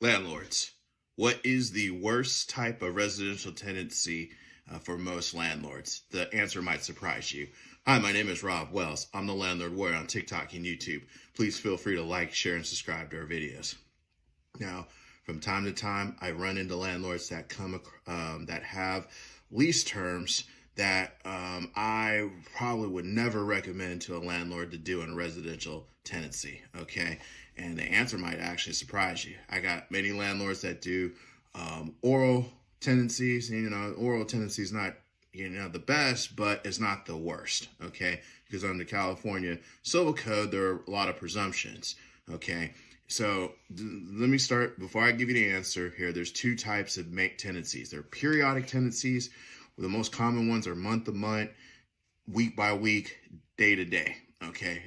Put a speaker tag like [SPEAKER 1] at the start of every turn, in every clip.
[SPEAKER 1] Landlords. What is the worst type of residential tenancy for most landlords? The answer might surprise you. Hi, my name is Rob Wells. I'm the Landlord Warrior on TikTok and YouTube. Please feel free to like, share, and subscribe to our videos. Now, from time to time, I run into landlords that that have lease terms that I probably would never recommend to a landlord to do in a residential tenancy, okay? And the answer might actually surprise you. I got many landlords that do oral tenancies. And, oral tenancy is not, the best, but it's not the worst, okay? Because under California Civil Code, there are a lot of presumptions, okay? So let me start, before I give you the answer here, there's two types of tenancies. There are periodic tenancies. The most common ones are month to month, week by week, day to day. Okay,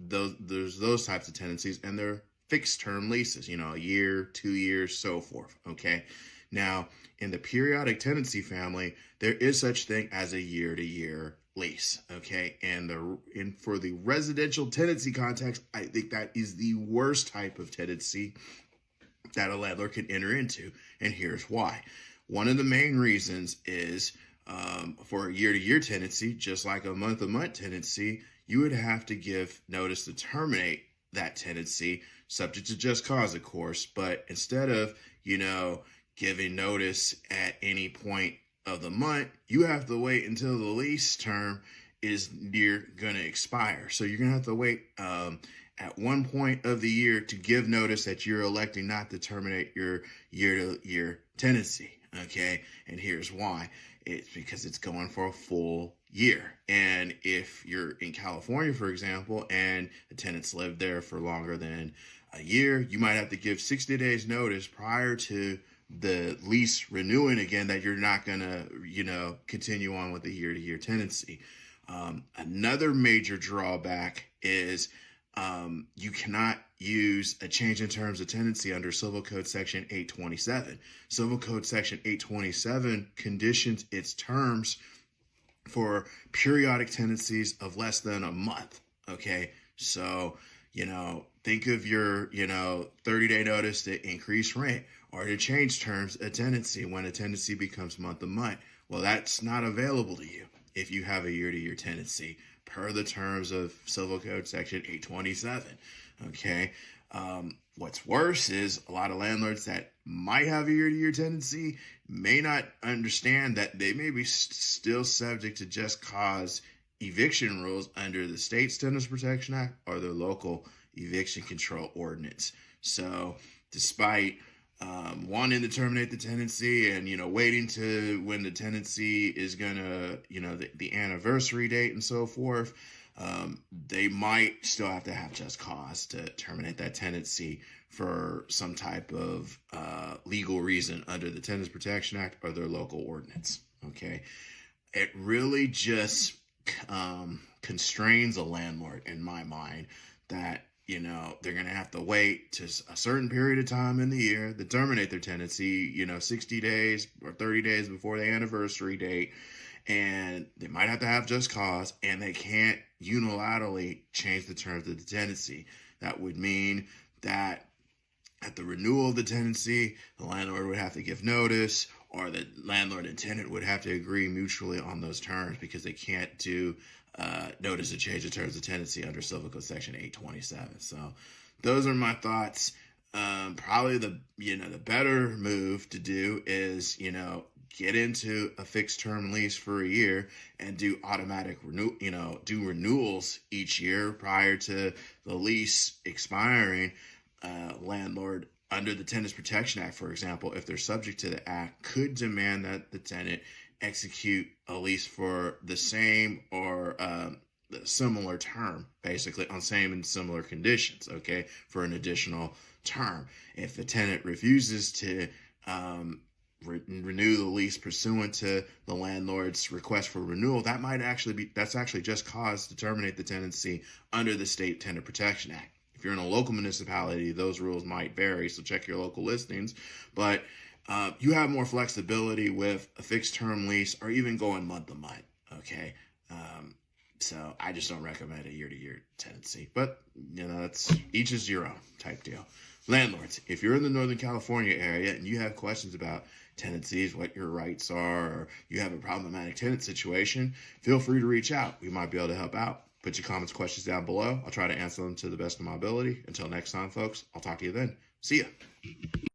[SPEAKER 1] there's those types of tenancies, and they're fixed term leases. A year, 2 years, so forth. Okay, now in the periodic tenancy family, there is such thing as a year-to-year lease. Okay, and for the residential tenancy context, I think that is the worst type of tenancy that a landlord can enter into, and here's why. One of the main reasons is for a year-to-year tenancy, just like a month-to-month tenancy, you would have to give notice to terminate that tenancy, subject to just cause, of course. But instead of, giving notice at any point of the month, you have to wait until the lease term is near going to expire. So you're going to have to wait at one point of the year to give notice that you're electing not to terminate your year-to-year tenancy. Okay, and here's why. It's because it's going for a full year. And if you're in California, for example, and the tenants live there for longer than a year, you might have to give 60 days notice prior to the lease renewing again that you're not going to, continue on with the year-to-year tenancy. Another major drawback is you cannot use a change in terms of tenancy under Civil Code Section 827. Civil Code Section 827 conditions its terms for periodic tenancies of less than a month. Okay, so think of your 30-day notice to increase rent or to change terms of tenancy when a tenancy becomes month to month. Well, that's not available to you if you have a year-to-year tenancy per the terms of Civil Code Section 827. Okay. What's worse is a lot of landlords that might have a year-to-year tenancy may not understand that they may be still subject to just cause eviction rules under the state's Tenants Protection Act or the local eviction control ordinance. So despite wanting to terminate the tenancy and, waiting to when the tenancy is going to, the anniversary date and so forth, they might still have to have just cause to terminate that tenancy for some type of legal reason under the Tenants Protection Act or their local ordinance. Okay. It really just constrains a landlord, in my mind, that they're going to have to wait to a certain period of time in the year to terminate their tenancy, 60 days or 30 days before the anniversary date. And they might have to have just cause, and they can't unilaterally change the terms of the tenancy. That would mean that at the renewal of the tenancy, the landlord would have to give notice, or the landlord and tenant would have to agree mutually on those terms, because they can't do notice to change the terms of tenancy under Civil Code Section 827. So those are my thoughts. Probably the better move to do is, get into a fixed term lease for a year and do automatic renewals each year prior to the lease expiring. Landlord under the Tenants Protection Act, for example, if they're subject to the act, could demand that the tenant execute a lease for the same or similar term, basically on same and similar conditions, okay, for an additional term. If the tenant refuses to renew the lease pursuant to the landlord's request for renewal, that's actually just cause to terminate the tenancy under the State Tenant Protection Act. If you're in a local municipality, those rules might vary, so check your local listings. But you have more flexibility with a fixed term lease or even going month to month, okay? So I just don't recommend a year-to-year tenancy. But, that's each is your own type deal. Landlords, if you're in the Northern California area and you have questions about tenancies, what your rights are, or you have a problematic tenant situation, feel free to reach out. We might be able to help out. Put your comments, questions down below. I'll try to answer them to the best of my ability. Until next time, folks, I'll talk to you then. See ya.